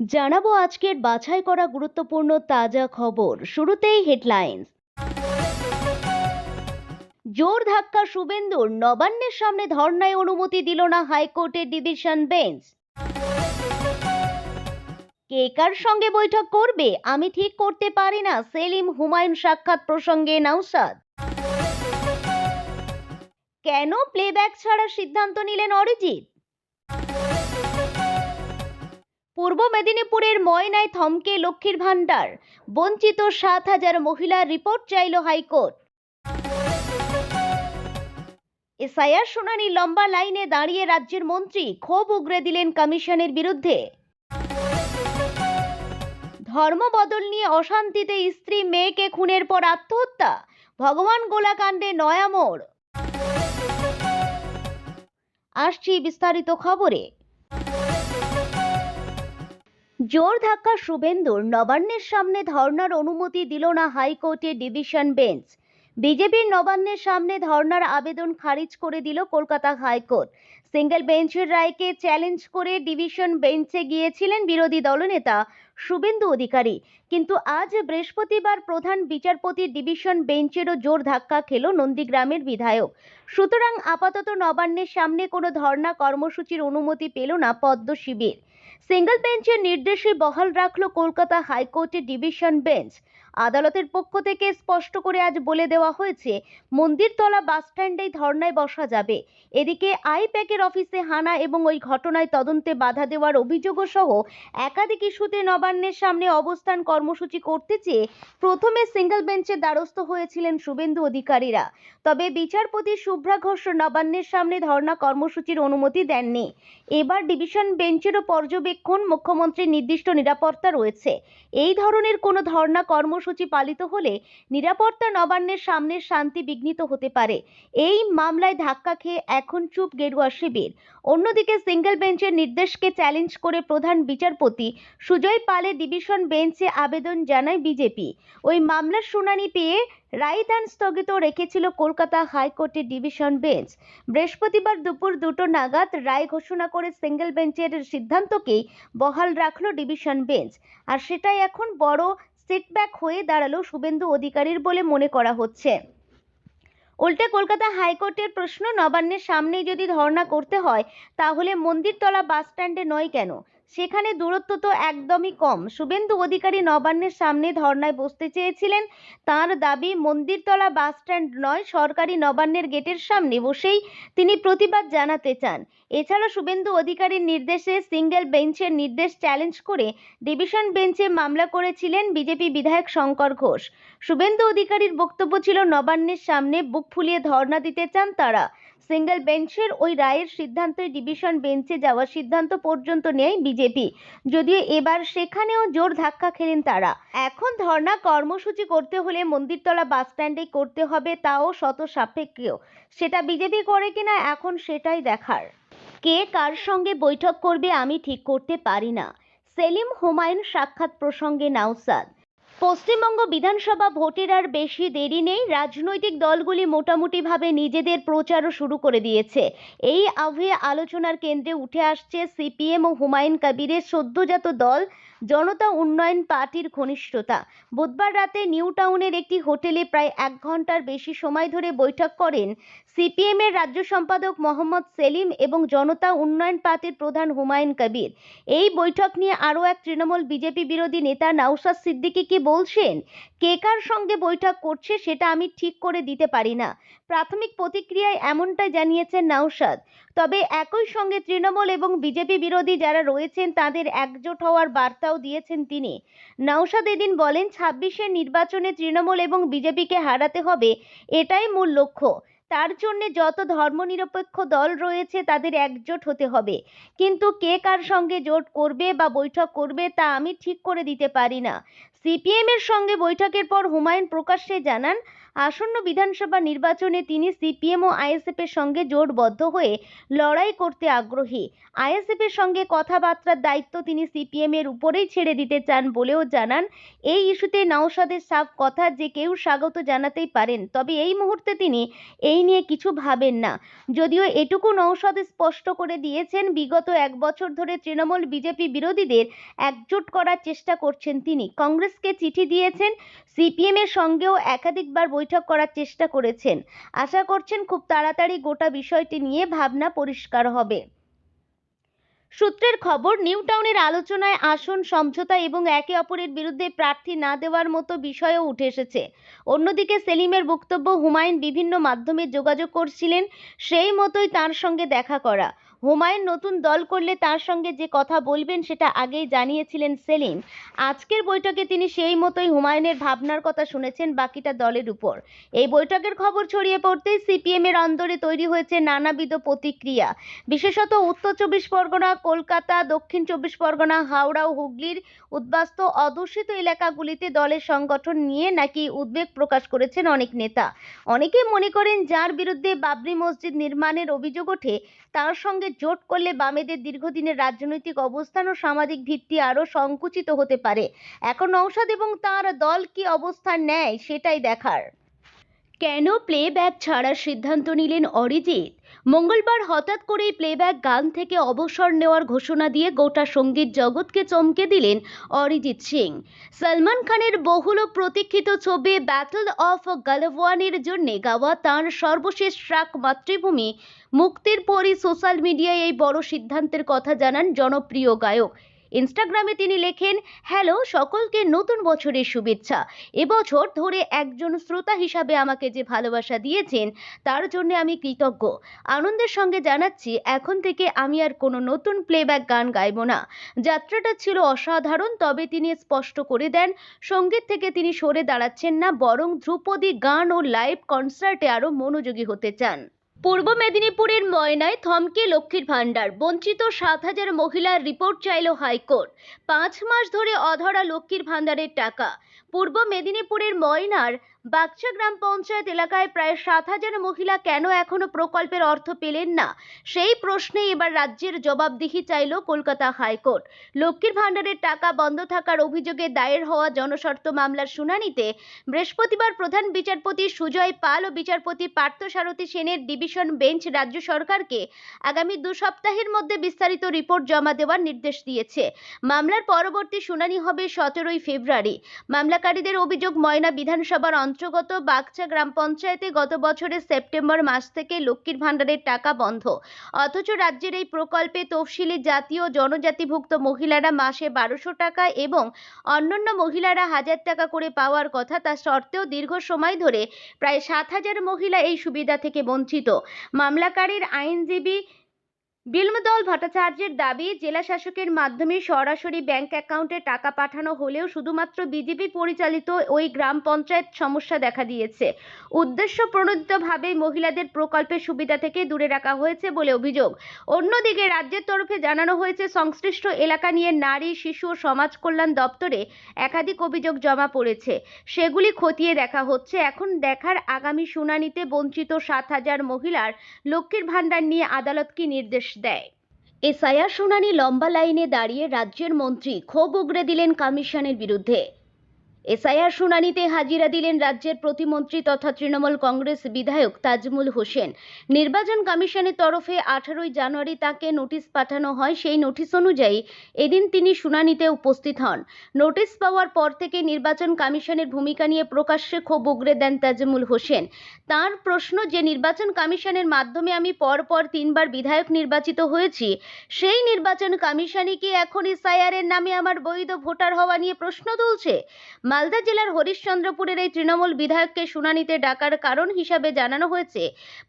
জানাবো আজকের বাছাই করা গুরুত্বপূর্ণ তাজা খবর। শুরুতেই হেডলাইন্স। জোর ধাক্কা শুভেন্দুর, নবান্নের সামনে ধর্নায় অনুমতি দিল না হাইকোর্টের ডিভিশন বেঞ্চ। কে কার সঙ্গে বৈঠক করবে আমি ঠিক করতে পারি না, সেলিম হুমায়ুন সাক্ষাৎ প্রসঙ্গে নওশাদ। কেন প্লেব্যাক ছাড়ার সিদ্ধান্ত নিলেন অরিজিৎ? পূর্ব মেদিনীপুরের ময়নায় থমকে লক্ষ্মীর ভান্ডার, বঞ্চিত 7,000 মহিলার রিপোর্ট চাইল হাইকোর্ট। এসআইআর শুনানি লম্বা লাইনে দাঁড়িয়ে রাজ্যের মন্ত্রী, ক্ষোভ উগরে দিলেন কমিশনের বিরুদ্ধে। ধর্ম বদল নিয়ে অশান্তিতে স্ত্রী মেয়েকে খুনের পর আত্মহত্যা, ভগবান গোলাকাণ্ডে নয়া মোড়। আসছি বিস্তারিত খবরে। জোর ধাক্কা শুভেন্দুর, নবান্নের সামনে ধর্নার অনুমতি দিল না হাইকোর্টের ডিভিশন বেঞ্চ। বিজেপির নবান্নের সামনে ধর্নার আবেদন খারিজ করে দিল কলকাতা হাইকোর্ট। সিঙ্গেল বেঞ্চের রায়কে চ্যালেঞ্জ করে ডিভিশন বেঞ্চে গিয়েছিলেন বিরোধী দলনেতা শুভেন্দু অধিকারী, কিন্তু আজ বৃহস্পতিবার প্রধান বিচারপতির ডিভিশন বেঞ্চেরও জোর ধাক্কা খেল নন্দীগ্রামের বিধায়ক। সুতরাং আপাতত নবান্নের সামনে কোনো ধর্না কর্মসূচির অনুমতি পেল না পদ্ম শিবির। সিঙ্গেল বেঞ্চের নির্দেশে বহাল রাখল কলকাতা হাইকোর্টের ডিভিশন বেঞ্চ। আদালতের পক্ষ থেকে স্পষ্ট করে আজ বলে দেওয়া হয়েছে, মন্দিরতলা বাসস্ট্যান্ডেই ধর্নায় বসা যাবে। এদিকে আইপ্যাকের অফিসে হানা এবং ওই ঘটনায় তদন্তে বাধা দেওয়ার অভিযোগও সহ একাধিক ইস্যুতে নবান্নের সামনে অবস্থান কর্মসূচি করতে চেয়ে প্রথমে সিঙ্গেল বেঞ্চের দ্বারস্থ হয়েছিলেন শুভেন্দু অধিকারীরা। তবে বিচারপতি শুভ্রা ঘোষ নবান্নের সামনে ধর্না কর্মসূচির অনুমতি দেননি। এবার ডিভিশন বেঞ্চেরও পর্যবেক্ষণ, মুখ্যমন্ত্রীর নির্দিষ্ট নিরাপত্তা রয়েছে। এই ধরনের কোনো ধর্না কর্মসূচি পালিত হলে নিরাপত্তা নবান্নের সামনের শান্তি বিঘ্নিত হতে পারে। এই মামলায় ধাক্কা খেয়ে এখন চুপ গেরুয়া শিবির। অন্যদিকে সিঙ্গেল বেঞ্চের নির্দেশকে চ্যালেঞ্জ করে প্রধান বিচারপতি সুজয় পালের ডিভিশন বেঞ্চে আবেদন জানায় বিজেপি। ওই মামলার শুনানি পেয়ে রায়দান স্থগিত রেখেছিল কলকাতা হাইকোর্টের ডিভিশন বেঞ্চ। বৃহস্পতিবার দুপুর 2টো নাগাদ রায় ঘোষণা করে সিঙ্গেল বেঞ্চের সিদ্ধান্তকেই বহাল রাখল ডিভিশন বেঞ্চ। আর সেটাই এখন বড় সেটব্যাক হয়ে দাঁড়ালো শুভেন্দু অধিকারীর বলে মনে করা হচ্ছে। উল্টে কলকাতা হাইকোর্টের প্রশ্ন, নবান্নের সামনেই যদি ধর্ণা করতে হয় তাহলে মন্দিরতলা বাসস্ট্যান্ডে নয় কেন? সেখানে দূরত্ব তো একদমই কম। শুভেন্দু অধিকারী নবান্নের সামনে ধর্নায় বসতে চেয়েছিলেন। তার দাবি, মন্দিরতলা বাসস্ট্যান্ড নয়, সরকারি নবান্নের গেটের সামনে বসেই তিনি প্রতিবাদ জানাতে চান। এছাড়া শুভেন্দু অধিকারীর নির্দেশে সিঙ্গেল বেঞ্চের নির্দেশ চ্যালেঞ্জ করে ডিভিশন বেঞ্চে মামলা করেছিলেন বিজেপি বিধায়ক শঙ্কর ঘোষ। শুভেন্দু অধিকারীর বক্তব্য ছিল, নবান্নের সামনে বুক ফুলিয়ে ধর্ণা দিতে চান তারা। সিঙ্গেল বেঞ্চের ওই রায়ের সিদ্ধান্তই ডিভিশন বেঞ্চে যাওয়ার সিদ্ধান্ত পর্যন্ত নেয় বিজেপি, যদিও এবার সেখানেও জোর ধাক্কা খেলেন তারা। এখন ধর্ণা কর্মসূচি করতে হলে মন্দিরতলা বাসস্ট্যান্ডেই করতে হবে, তাও শত সাপেক্ষেও। সেটা বিজেপি করে কিনা এখন সেটাই দেখার। কে কার সঙ্গে বৈঠক করবে আমি ঠিক করতে পারি না, সেলিম হুমায়ুন সাক্ষাৎ প্রসঙ্গে নওশাদ। পশ্চিমবঙ্গ বিধানসভা ভোটের আর বেশি দেরি নেই। রাজনৈতিক দলগুলি মোটামুটিভাবে নিজেদের প্রচারও শুরু করে দিয়েছে। এই আবহে আলোচনার কেন্দ্রে উঠে আসছে সিপিএম ও হুমায়ুন কবিরের সদ্যজাত দল জনতা উন্নয়ন পার্টির ঘনিষ্ঠতা। বুধবার রাতে নিউ টাউনের একটি হোটেলে প্রায় 1 ঘন্টার বেশি সময় ধরে বৈঠক করেন সিপিএমের রাজ্য সম্পাদক মোহাম্মদ সেলিম এবং জনতা উন্নয়ন পার্টির প্রধান হুমায়ুন কবির। এই বৈঠক নিয়ে আরও এক তৃণমূল বিজেপি বিরোধী নেতা নওশাদ সিদ্দিকী কি বলছেন, কে কার সঙ্গে বৈঠক করছে সেটা আমি ঠিক করে দিতে পারি না। প্রাথমিক প্রতিক্রিয়ায় এমনটাই জানিয়েছেন নওশাদ। তবে একই সঙ্গে তৃণমূল এবং বিজেপি বিরোধী যারা রয়েছেন তাদের একজোট হওয়ার বার্তাও দিয়েছেন তিনি। নওশাদ এদিন বলেন, 26-এর নির্বাচনে তৃণমূল এবং বিজেপিকে হারাতে হবে, এটাই মূল লক্ষ্য। তার জন্য যত ধর্মনিরপেক্ষ দল রয়েছে তাদের একজোট হতে হবে, কিন্তু কে কার সঙ্গে জোট করবে বা বৈঠক করবে তা আমি ঠিক করে দিতে পারি না। সিপিএম এর সঙ্গে বৈঠকের পর হুমায়ুন প্রকাশ্যে জানান, আসন্ন বিধানসভা নির্বাচনে তিনি সিপিএম ও আইএসএফ এর সঙ্গে জোটবদ্ধ হয়ে লড়াই করতে আগ্রহী। আইএসএফ এর সঙ্গে কথাবার্তার দায়িত্ব তিনি সিপিএম এর উপরেই ছেড়ে দিতে চান বলেও জানান। এই ইস্যুতে নওশাদের সাফ কথা যে কেউ স্বাগত জানাতেই পারেন, তবে এই মুহূর্তে তিনি এই নিয়ে কিছু ভাবেন না। যদিও এটুকু নওশাদ স্পষ্ট করে দিয়েছেন, বিগত 1 বছর ধরে তৃণমূল বিজেপি বিরোধীদের একজোট করার চেষ্টা করছেন তিনি। কংগ্রেসকে চিঠি দিয়েছেন, সিপিএম এর সঙ্গেও একাধিকবার বৈঠক করার চেষ্টা করেছেন। আশা করছেন খুব তাড়াতাড়ি গোটা বিষয়টি নিয়ে ভাবনা পরিষ্কার হবে। সূত্রের খবর, নিউ টাউনের আলোচনায় আসন সমঝোতা এবং একে অপরের বিরুদ্ধে প্রার্থী না দেওয়ার মতো বিষয়ও উঠে এসেছে। অন্যদিকে সেলিমের বক্তব্য, হুমায়ুন বিভিন্ন মাধ্যমে যোগাযোগ করছিলেন, সেই মতোই তার সঙ্গে দেখা করা। হুমায়ুন নতুন দল করলে তার সঙ্গে যে কথা বলবেন সেটা আগেই জানিয়েছিলেন সেলিম। আজকের বৈঠকে তিনি সেই মতোই হুমায়ুনের ভাবনার কথা শুনেছেন বাকিটা দলের উপর। এই বৈঠকের খবর ছড়িয়ে পড়তেই সিপিএম এর অন্দরে তৈরি হয়েছে নানাবিধ প্রতিক্রিয়া। বিশেষত উত্তর 24 পরগনা, কলকাতা, দক্ষিণ 24 পরগনা, হাওড়া ও হুগলির উদ্বাস্তু অধ্যুষিত এলাকাগুলিতে দলের সংগঠন নিয়ে নাকি উদ্বেগ প্রকাশ করেছেন অনেক নেতা। অনেকেই মনে করেন, যার বিরুদ্ধে বাবরি মসজিদ নির্মাণের অভিযোগ ওঠে তার সঙ্গে জোট করলে বামেদের দীর্ঘদিনের রাজনৈতিক অবস্থান ও সামাজিক ভিত্তি আরও সংকুচিত হতে পারে। এখন নওশাদ এবং তার দল কি অবস্থান নেয় সেটাই দেখার। কেন প্লেব্যাক ছাড়ার সিদ্ধান্ত নিলেন অরিজিৎ? মঙ্গলবার হঠাৎ করেই প্লেব্যাক গান থেকে অবসর নেওয়ার ঘোষণা দিয়ে গোটা সঙ্গীত জগৎকে চমকে দিলেন অরিজিৎ সিং। সলমান খানের বহুল প্রতীক্ষিত ছবি ব্যাটল অফ গালওয়ানের জন্য গাওয়া তাঁর সর্বশেষ ট্র্যাক মাতৃভূমি মুক্তির পরই সোশ্যাল মিডিয়ায় এই বড় সিদ্ধান্তের কথা জানান জনপ্রিয় গায়ক। ইনস্টাগ্রামে তিনি লেখেন, হ্যালো সকলকে, নতুন বছরের শুভেচ্ছা। এবছর ধরে একজন শ্রোতা হিসাবে আমাকে যে ভালোবাসা দিয়েছেন তার জন্য আমি কৃতজ্ঞ। আনন্দের সঙ্গে জানাচ্ছি, এখন থেকে আমি আর কোনো নতুন প্লেব্যাক গান গাইব না। যাত্রাটা ছিল অসাধারণ, তবে তিনি স্পষ্ট করে দেন সঙ্গীত থেকে তিনি সরে দাঁড়াচ্ছেন না, বরং ধ্রুপদী গান ও লাইভ কনসার্টে আরও মনোযোগী হতে চান। পূর্ব মেদিনীপুরের ময়নায় থমকে লক্ষ্মীর ভাণ্ডার, বঞ্চিত 7,000 মহিলার রিপোর্ট চাইল হাইকোর্ট। 5 মাস ধরে অধরা লক্ষ্মীর ভাণ্ডারের টাকা। পূর্ব মেদিনীপুরের ময়নার বাগচা গ্রাম পঞ্চায়েত এলাকায় প্রায় 7,000 মহিলা কেন এখনো প্রকল্পের অর্থ পেলেন না, সেই প্রশ্নে এবার রাজ্যের জবাবদিহি চাইল কলকাতা হাইকোর্ট। লক্ষ্মীর ভাণ্ডারের টাকা বন্ধ থাকার অভিযোগে দায়ের হওয়া জনস্বার্থ মামলার শুনানিতে বৃহস্পতিবার প্রধান বিচারপতি সুজয় পাল ও বিচারপতি পার্থসারথী সেনের ডিভিশন বেঞ্চ রাজ্য সরকারকে আগামী 2 সপ্তাহের মধ্যে বিস্তারিত রিপোর্ট জমা দেওয়ার নির্দেশ দিয়েছে। মামলার পরবর্তী শুনানি হবে 17 ফেব্রুয়ারি। মামলাকারীদের অভিযোগ, ময়না বিধানসভার অন্তর্গত বাগচা গ্রাম পঞ্চায়েতে গত বছরের সেপ্টেম্বর মাস থেকে লক্ষ্মীর ভাণ্ডারের টাকা বন্ধ, অথচ রাজ্যের এই প্রকল্পে তফসিলি জাতি ও জনজাতিভুক্ত মহিলারা মাসে 1200 টাকা এবং অন্যান্য মহিলারা 1000 টাকা করে পাওয়ার কথা। তা সত্ত্বেও দীর্ঘ সময় ধরে প্রায় 7,000 মহিলা এই সুবিধা থেকে বঞ্চিত। মামলাকারীর আইনজীবী বিল্বদল ভট্টাচার্যের দাবি, জেলা শাসকের মাধ্যমে সরাসরি ব্যাংক অ্যাকাউন্টে টাকা পাঠানো হলেও শুধুমাত্র বিজেপি পরিচালিত ওই গ্রাম পঞ্চায়েত সমস্যা দেখা দিয়েছে। উদ্দেশ্য প্রণোদিতভাবে মহিলাদের প্রকল্পের সুবিধা থেকে দূরে রাখা হয়েছে বলে অভিযোগ। অন্যদিকে রাজ্যের তরফে জানানো হয়েছে, সংশ্লিষ্ট এলাকা নিয়ে নারী, শিশু ও সমাজ কল্যাণ দপ্তরে একাধিক অভিযোগ জমা পড়েছে, সেগুলি খতিয়ে দেখা হচ্ছে। এখন দেখার আগামী শুনানিতে বঞ্চিত 7,000 মহিলার লক্ষ্মীর ভাণ্ডার নিয়ে আদালত কি নির্দেশ দেয়। এসআইআর শুনানি লম্বা লাইনে দাঁড়িয়ে রাজ্যের মন্ত্রী ক্ষোভ উগরে দিলেন কমিশনের বিরুদ্ধে। এসআইআর শুনানিতে হাজিরা দিলেন রাজ্যের প্রতিমন্ত্রী তথা তৃণমূল কংগ্রেস বিধায়ক তাজমুল হোসেন। নির্বাচন কমিশনের তরফে 18 জানুয়ারি তাকে নোটিশ পাঠানো হয়। সেই নোটিশ অনুযায়ী এদিন তিনি শুনানিতে উপস্থিত হন। নোটিশ পাওয়ার পর থেকে নির্বাচন কমিশনের ভূমিকা নিয়ে প্রকাশ্যে ক্ষোভ উগরে দেন তাজমুল হোসেন। তার প্রশ্ন, যে নির্বাচন কমিশনের মাধ্যমে আমি পরপর 3 বার বিধায়ক নির্বাচিত হয়েছি, সেই নির্বাচন কমিশনই কি এখন এসআইআর এর নামে আমার বৈধ ভোটার হওয়া নিয়ে প্রশ্ন তুলছে? মালদা জেলার হরিশ্চন্দ্রপুরের এই তৃণমূল বিধায়ককে শুনানিতে ডাকার কারণ হিসাবে জানানো হয়েছে,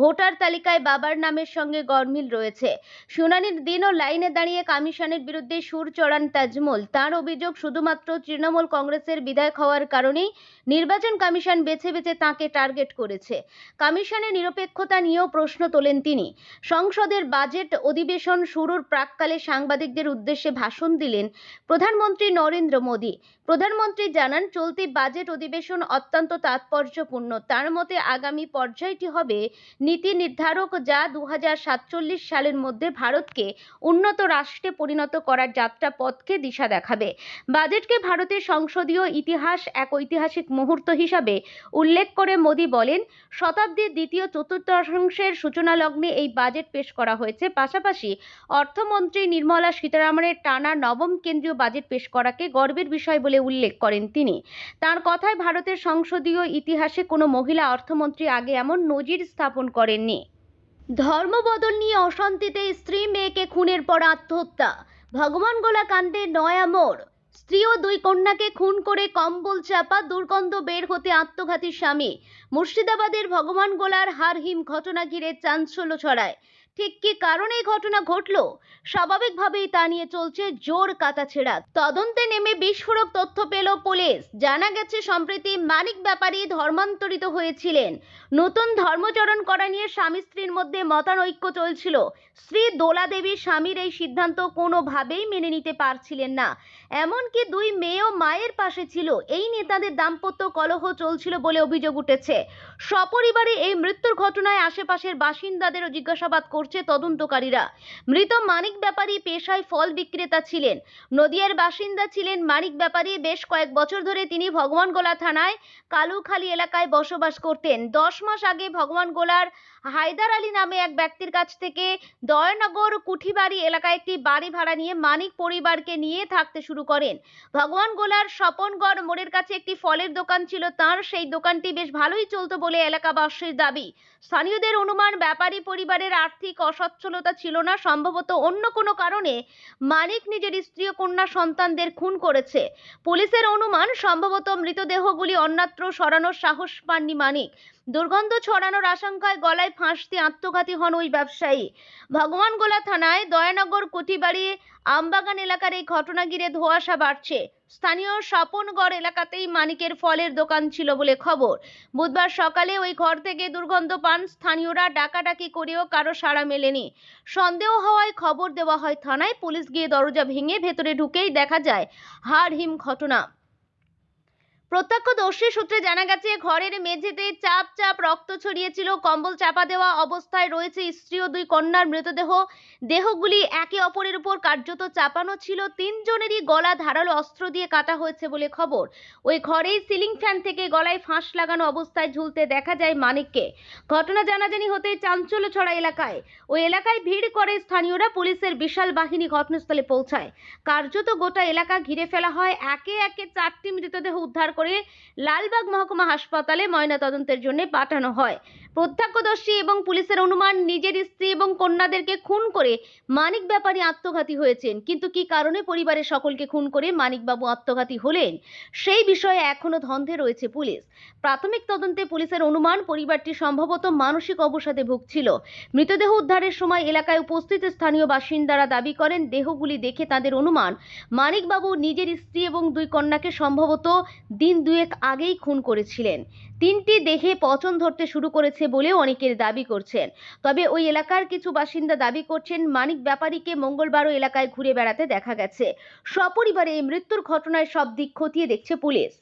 ভোটার তালিকায় বাবার নামের সঙ্গে গরমিল রয়েছে। শুনানির দিনও লাইনে দাঁড়িয়ে কমিশনের বিরুদ্ধে সুর চড়ান তাজমুল। তার অভিযোগ, শুধুমাত্র তৃণমূল কংগ্রেসের বিধায়ক হওয়ার কারণেই নির্বাচন কমিশন বেছে বেছে তাঁকে টার্গেট করেছে। কমিশনের নিরপেক্ষতা নিয়েও প্রশ্ন তোলেন তিনি। সংসদের বাজেট অধিবেশন শুরুর প্রাক্কালে সাংবাদিকদের উদ্দেশ্যে ভাষণ দিলেন প্রধানমন্ত্রী নরেন্দ্র মোদী। প্রধানমন্ত্রী জানান, চলতি বাজেট অধিবেশন অত্যন্ত তাৎপর্যপূর্ণ। তার মতে আগামী পর্যায়টি হবে নীতি নির্ধারক, যা 2047 সালের মধ্যে ভারতকে উন্নত রাষ্ট্রে পরিণত করার যাত্রাপথকে দিশা দেখাবে। বাজেটকে ভারতের সংসদীয় ইতিহাস এক ঐতিহাসিক মুহূর্ত হিসাবে উল্লেখ করে মোদি বলেন, শতাব্দীর দ্বিতীয় চতুর্থাংশের সূচনা লগ্নে এই বাজেট পেশ করা হয়েছে। পাশাপাশি অর্থমন্ত্রী নির্মলা সীতারামনের টানা নবম কেন্দ্রীয় বাজেট পেশ করাকে গর্বের বিষয় বলে উল্লেখ করেন তিনি। তার কথায়, ভারতের সংসদীয় ইতিহাসে কোনো মহিলা অর্থমন্ত্রী আগে এমন নজির স্থাপন করেননি। ধর্মবদল নিয়ে অশান্তিতে স্ত্রী মেয়েকে খুনের পর আত্মহত্যা। ভগবানগোলা কাণ্ডে নয়া মোড়। স্ত্রী ও দুই কন্যাকে খুন করে কম্বল চাপা, দুর্গন্ধ বের হতে আত্মঘাতী স্বামী। মুর্শিদাবাদের ভগবানগোলার হারহিম ঘটনা ঘিরে চাঞ্চল্য ছড়ায়। ঠিক কী কারণে এই ঘটনা ঘটলো? স্বাভাবিকভাবেই তা নিয়ে চলছে জোর কাটাছেঁড়া। তদন্তে নেমে বিস্ফোরক তথ্য পেল পুলিশ। জানা গেছে, সম্প্রতি মানিক ব্যাপারী ধর্মান্তরিত হয়েছিলেন। নতুন ধর্মচরণ করা নিয়ে স্বামী স্ত্রীর মধ্যে মতানৈক্য চলছিল। স্ত্রী দোলা দেবী স্বামীর এই সিদ্ধান্ত কোনোভাবেই মেনে নিতে পারছিলেন না। এমনকি দুই মেয়েও মায়ের পাশে ছিল। এই নিয়ে তাদের দাম্পত্য কলহ চলছিল বলে অভিযোগ উঠেছে। সপরিবারে এই মৃত্যুর ঘটনায় আশেপাশের বাসিন্দাদেরও জিজ্ঞাসাবাদ করছে তদন্তকারীরা। মৃত মানিক ব্যাপারী পেশায় ফল বিক্রেতা ছিলেন। নদিয়ার বাসিন্দা ছিলেন মানিক ব্যাপারী। বেশ কয়েক বছর ধরে তিনি ভগবানগোলা থানায় কালুখালী এলাকায় বসবাস করতেন। 10 মাস আগে ভগবানগোলার হায়দার আলী নামে এক ব্যক্তির কাছ থেকে দয়ানগর কুঠিবাড়ি এলাকায় একটি বাড়ি ভাড়া নিয়ে মানিক পরিবারকে নিয়ে থাকতে শুরু করেন। ভগবানগোলার স্বপনগড় মোড়ের কাছে একটি ফলের দোকান ছিল তার। সেই দোকানটি বেশ ভালোই চলতো বলে এলাকাবাসীর দাবি। স্থানীয়দের অনুমান, ব্যাপারী পরিবারের আর্থিক অসচ্ছলতা ছিল না। সম্ভবত অন্য কোনো কারণে মানিক নিজের স্ত্রী ও কন্যা সন্তানদের খুন করেছে। পুলিশের অনুমান, সম্ভবত মৃতদেহগুলি অন্যত্র সরানোর সাহস পাননি মানিক। দুর্গন্ধ ছড়ানোর আশঙ্কায় গলায় ফাঁস দিয়ে আত্মঘাতী হন ওই ব্যবসায়ী। ভগবানগোলা থানায় দয়ানগর কুঠিবাড়ি আমবাগান এলাকার এই ঘটনা ঘিরে ধোঁয়াশা বাড়ছে। স্থানীয় স্বপনগড় এলাকাতেই মানিকের ফলের দোকান ছিল বলে খবর। বুধবার সকালে ওই ঘর থেকে দুর্গন্ধ পান স্থানীয়রা। ডাকাডাকি করেও কারো সাড়া মেলেনি। সন্দেহ হওয়ায় খবর দেওয়া হয় থানায়। পুলিশ গিয়ে দরজা ভেঙে ভেতরে ঢুকেই দেখা যায় হাড়হিম ঘটনা। প্রত্যক্ষদর্শী সূত্রে জানা গেছে, ঘরের মেঝেতে চাপ চাপ রক্ত ছড়িয়েছিল। কম্বল চাপা দেওয়া অবস্থায় রয়েছে স্ত্রী ও দুই কন্যার মৃতদেহ। দেহগুলি একে অপরের উপর কার্যত চাপানো ছিল। তিনজনেরই গলা ধারালো অস্ত্র দিয়ে কাটা হয়েছে বলে খবর। ওই ঘরেই সিলিং ফ্যান থেকে গলায় ফাঁস লাগানো অবস্থায় ঝুলতে দেখা যায় মানিককে। ঘটনা জানাজানি হতেই চাঞ্চল্য ছড়া এলাকায়। ওই এলাকায় ভিড় করে স্থানীয়রা। পুলিশের বিশাল বাহিনী ঘটনাস্থলে পৌঁছায়। কার্যত গোটা এলাকা ঘিরে ফেলা হয়। একে একে 4টি মৃতদেহ উদ্ধার করে লালবাগ মহকুমা হাসপাতালে ময়নাতদন্তের জন্য পাঠানো হয়। প্রত্যক্ষদর্শী এবং পুলিশের অনুমান, নিজের স্ত্রী এবং কন্যাদেরকে খুন করে মানিক ব্যাপারী আত্মঘাতী হয়েছেন। কিন্তু কি কারণে পরিবারের সকলকে খুন করে মানিকবাবু আত্মঘাতী হলেন, সেই বিষয়ে এখনো ধন্ধে রয়েছে পুলিশ। প্রাথমিক তদন্তে পুলিশের অনুমান, পরিবারটি সম্ভবত মানসিক অবসাদে ভুগছিল। মৃতদেহ উদ্ধারের সময় এলাকায় উপস্থিত স্থানীয় বাসিন্দারা দাবি করেন, দেহগুলি দেখে তাদের অনুমান মানিকবাবু নিজের স্ত্রী এবং দুই কন্যাকে সম্ভবত দিন দুয়েক আগেই খুন করেছিলেন। 3টি দেহে পচন ধরতে শুরু করেছে বলেও অনেকের দাবি করছেন। তবে ওই এলাকার কিছু বাসিন্দা দাবি করছেন, মানিক ব্যাপারীকে মঙ্গলবারও এলাকায় ঘুরে বেড়াতে দেখা গেছে। সপরিবারে এই মৃত্যুর ঘটনায় সব দিক খতিয়ে দেখছে পুলিশ।